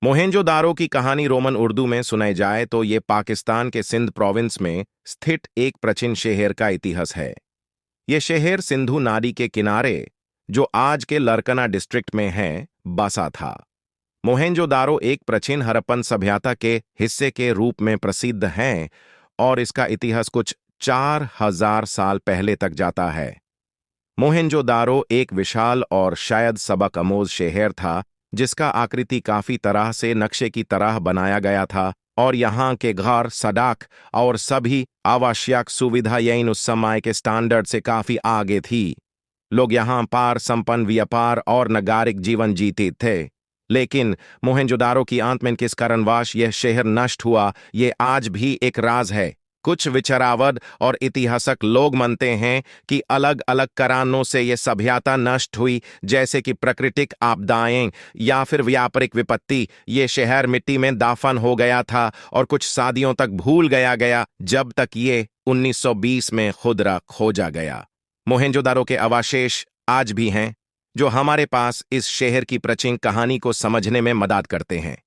मोहेंजोदारो की कहानी रोमन उर्दू में सुनाई जाए तो ये पाकिस्तान के सिंध प्रोविंस में स्थित एक प्राचीन शहर का इतिहास है। ये शहर सिंधु नादी के किनारे, जो आज के लरकना डिस्ट्रिक्ट में है, बसा था। मोहेंजोदारो एक प्राचीन हड़प्पन सभ्यता के हिस्से के रूप में प्रसिद्ध है और इसका इतिहास कुछ 4000 साल पहले तक जाता है। मोहेंजोदारो एक विशाल और शायद सबक आमोज शहर था, जिसका आकृति काफी तरह से नक्शे की तरह बनाया गया था और यहाँ के घर, सड़क और सभी आवश्यक सुविधाएं उस समय के स्टैंडर्ड से काफी आगे थी। लोग यहाँ पर संपन्न व्यापार और नागरिक जीवन जीते थे। लेकिन मोहेंजोदारो की अंत में किस कारणवश यह शहर नष्ट हुआ, ये आज भी एक राज है। कुछ विचारवाद और इतिहासक लोग मानते हैं कि अलग अलग कारणों से यह सभ्यता नष्ट हुई, जैसे कि प्राकृतिक आपदाएं या फिर व्यापारिक विपत्ति। ये शहर मिट्टी में दफन हो गया था और कुछ सदियों तक भूल गया जब तक ये 1920 में खुदरा खोजा गया। मोहेंजोदारो के अवशेष आज भी हैं, जो हमारे पास इस शहर की प्राचीन कहानी को समझने में मदद करते हैं।